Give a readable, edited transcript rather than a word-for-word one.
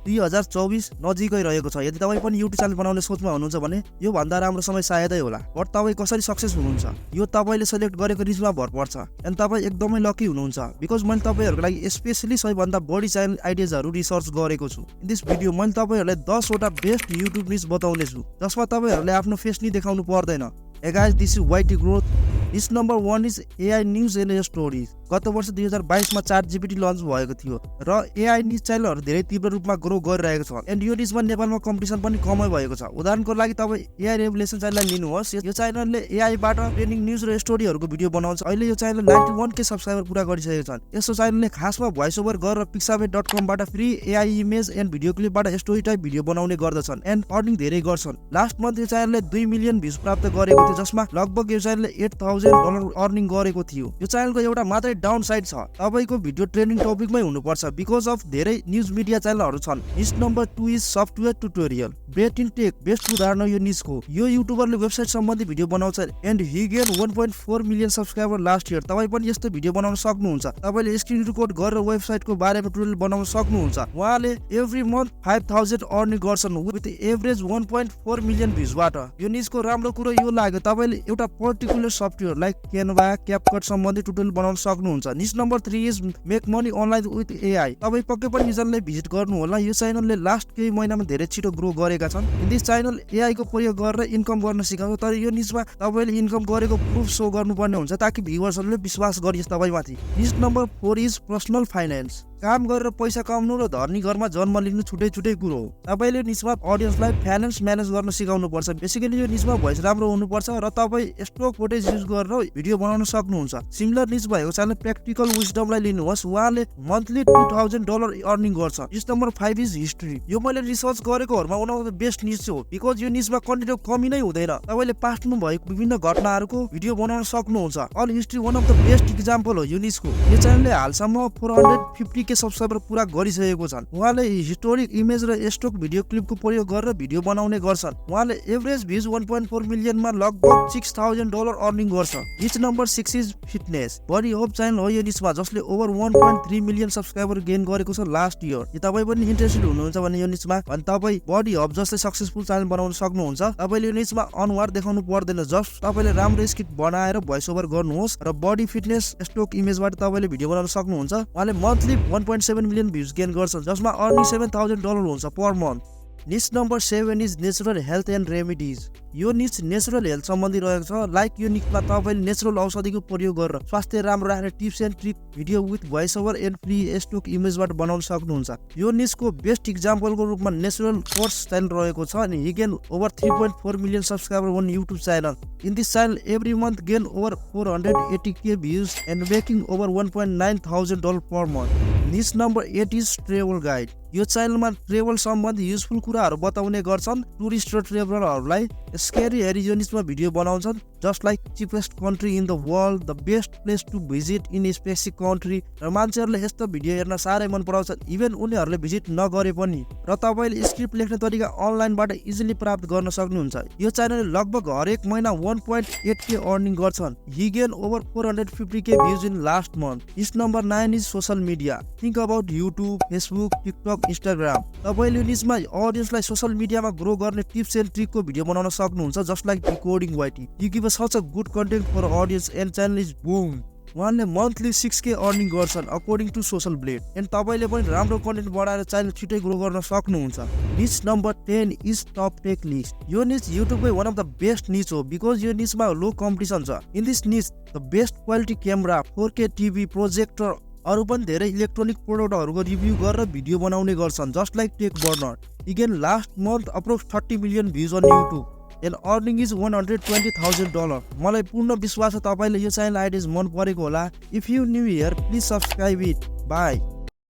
2024 नजिकै रहेको छ। यदि तपाईँ पनि YouTube च्यानल बनाउने सोचमा हुनुहुन्छ भने यो भन्दा राम्रो समय सायदै होला। बट तपाईँ कसरी सक्सेस हुनुहुन्छ यो तपाईँले सेलेक्ट गरेको निचमा भर पर्छ। एन्ड तपाईँ एकदमै लकी हुनुहुन्छ बिकज मैले तपाईँहरूको लागि स्पेशली सबैभन्दा बढी च्यानल आइडियाजहरू रिसर्च गरेको छु। इन दिस भिडियो मैले तपाईँहरूलाई 10 वटा बेस्ट YouTube निच बताउने छु जसमा तपाईँहरूले आफ्नो फेस नि देखाउनु पर्दैन। Hey guys, this is YT Growth. Niche number 1 is AI News and Stories. गत वर्ष 2022 मा ChatGPT लन्च भएको थियो र AI निज च्यानलहरु धेरै तीव्र रूपमा ग्रो गरिरहेको छ। एन्ड यो निजमा नेपालमा कम्पिटिसन पनि कमै भएको छ। उदाहरणको लागि तपाईँ AI रेभुलेसन च्यानललाई लिनुहोस्। यो च्यानलले AI बाट ट्रेनिङ न्यूज र स्टोरीहरुको भिडियो बनाउँछ। अहिले यो च्यानलले 91k सब्स्क्राइबर पुरा गरिसकेको छ। यसो च्यानलले खासमा भोइस ओभर गरेर pixabay.com बाट free AI image and video क्लिपबाट स्टोरी टाइप भिडियो बनाउने गर्दछन् एन्ड अर्निङ धेरै गर्छन्। लास्ट मन्थ यो च्यानलले 2 मिलियन भ्युज प्राप्त गरेको थियो जसमा लगभग यो च्यानलले $8,000 अर्निङ गरेको थियो। यो च्यानलको एउटा मात्रै डाउन साइड छ, तपाईको भिडियो ट्रेनिङ टपिकमै हुनुपर्छ बिकज अफ धेरै न्यूज मिडिया च्यानलहरु छन्। Niche number 2 is software tutorial. ब्रेट इन टेक बेस्ट उदाहरण यो निचको। यो युट्युबरले वेबसाइट सम्बन्धी भिडियो बनाउँछ and he gain 1.4 million subscriber last year. तपाईँ पनि यस्तो भिडियो बनाउन सक्नुहुन्छ। तपाईले स्क्रिन रेकर्ड गरेर वेबसाइटको बारेमा ट्युटोरियल बनाउन सक्नुहुन्छ। उहाँले एभ्री मन्थ 5,000 अर्निङ गर्छन् विथ एभरेज 1.4 मिलियन भ्युजबाट। यो निचको राम्रो कुरा यो लाग्यो तपाईले एउटा पर्टिकुलर सफ्टवेयर लाइक क्यानभा, क्यापकट सम्बन्धी ट्युटोरियल बनाउन सक्नुहुन्छ। Niche number 3 is make money online with AI। तपाईँ पक्कै पनि यो च्यानललाई भिजिट गर्नु होला। यो च्यानलले लास्ट केही महिनामा धेरै छिटो ग्रो गरेका छन्। इन दिस च्यानल AI को प्रयोग गरेर इन्कम गर्न सिकाउँछ। तर यो निचमा तपाईले इन्कम गरेको प्रुफ शो गर्नुपर्ने हुन्छ ताकि भ्युअर्सहरूले विश्वास गरियोस् तपाईमाथि। निच नम्बर 4 इज पर्सनल फाइनान्स। काम गरेर पैसा कमाउनु र धनी घरमा जन्म लिनु छुट्टै कुरो हो। तपाईले निचमा अडियन्सलाई फाइनान्स म्यानेज गर्न सिकाउनु पर्छ। बेसिकली यो निचमा भोइस राम्रो हुनुपर्छ र तपाईँ स्टक फुटेज युज गरेर भिडियो बनाउन सक्नुहुन्छ। सिमिलर निच भएको च्यानल प्र्याक्टिकल विजडमलाई लिनुहोस्। उहाँले मन्थली $2,000 अर्निङ गर्छ। Niche number 5 is history. यो मैले रिसर्च गरेकोहरुमा one of the best niche हो बिकज यो निचमा कन्टेन्टको कमी नै हुँदैन। तपाईले पास्टमा भएको विभिन्न घटनाहरुको भिडियो बनाउन सक्नुहुन्छ। All history one of the best example हो यो निचको। यो च्यानलले हालसम्म 450 के सब्स्क्राइबर पुरा गरिसकेको छन्। उहाँले हिस्टोरिक इमेज र स्टक भिडियो क्लिपको प्रयोग गरेर भिडियो बनाउने गर्छन्। उहाँले एभरेज भ्युज 1.4 मिलियनमा लगभग $6,000 अर्निङ गर्छ। Niche number 6 is fitness. Body of channel हो यो निचमा जसले ओभर 1.3 मिलियन सब्स्क्राइबर गेन गरेको छ लास्ट इयर। यदि तपाईँ पनि इन्ट्रेस्टेड हुनुहुन्छ भने यो निचमा अनि तपाईँ बडी अफ जस्तै सक्सेसफुल च्यानल बनाउन सक्नुहुन्छ। तपाईले यो निचमा अनुहार देखाउनु पर्दैन, जस्ट तपाईले राम्रो स्क्रिप्ट बनाएर भोइस ओभर गर्नुहोस् र बडी फिटनेस स्टक इमेजबाट तपाईले भिडियो बनाउन सक्नुहुन्छ। उहाँले मन्थली 1.7 मिलियन भ्युज गेन गर्छन् जसमा अर्निङ $7,000 हुन्छ पर month. Niche number 7 is natural health and remedies. यो निच नेचुरल हेल्थ सम्बन्धी रहेको छ। लाइक यो निचमा तपाईँले नेचुरल औषधिको प्रयोग गरेर स्वास्थ्य राम्रो राख्ने tips and trick video with voice over and free stock इमेजबाट बनाउन सक्नुहुन्छ। यो निचको बेस्ट एक्जाम्पलको रूपमा नेचुरल कोर्स च्यानल रहेको छ अनि he gain over 3.4 million subscriber on YouTube channel. In this channel every month gain over 480k views and making over $1,900 per month. Niche number 8 is travel guide. यो च्यानलमा travel सम्बन्धी useful कुराहरू बताउने गर्छन्। Tourist र ट्रेभलरहरूलाई स्केरी हेरिजोनिसमा video बनाउँछन् just like cheapest country in the world, the best place to visit in specific country र मान्छेहरूले यस्तो भिडियो हेर्न साह्रै मन पराउँछन् इभन उनीहरूले भिजिट नगरे पनि। र तपाईँले स्क्रिप्ट लेख्ने तरिका अनलाइनबाट इजिली प्राप्त गर्न सक्नुहुन्छ। यो च्यानलले लगभग हरेक महिना 1.8k अर्निङ गर्छन्। He gain over 450k views in last month. Niche number 9 is social media. Think about YouTube, Facebook, TikTok, Instagram. तपाईले यो निचमा अडियन्सलाई सोशल मिडियामा ग्रो गर्ने टिप्स एन्ड ट्रिकको भिडियो बनाउन सक्नुहुन्छ just like decoding YT। You give such a good content for audience and channel is boom. उहाँले मन्थली 6k अर्निङ गर्छन् according to Social Blade. And तपाईँले पनि राम्रो कन्टेन्ट बढाएर च्यानल छिटै ग्रो गर्न सक्नुहुन्छ। Niche number 10 is top tech list. यो निच युट्युबकै one of the best niche हो बिकज यो निचमा लो कम्पिटिसन छ। In this niche the best quality camera, 4K TV, projector अरू पनि धेरै इलेक्ट्रोनिक प्रोडक्टहरूको रिभ्यू गरेर भिडियो बनाउने गर्छन् just like tech burner. Again last month approx 30 million views on YouTube and earning is $120,000। मलाई पूर्ण विश्वास छ तपाईँले यो च्यानल आइडियाज मन परेको होला। If you new here please subscribe it. By.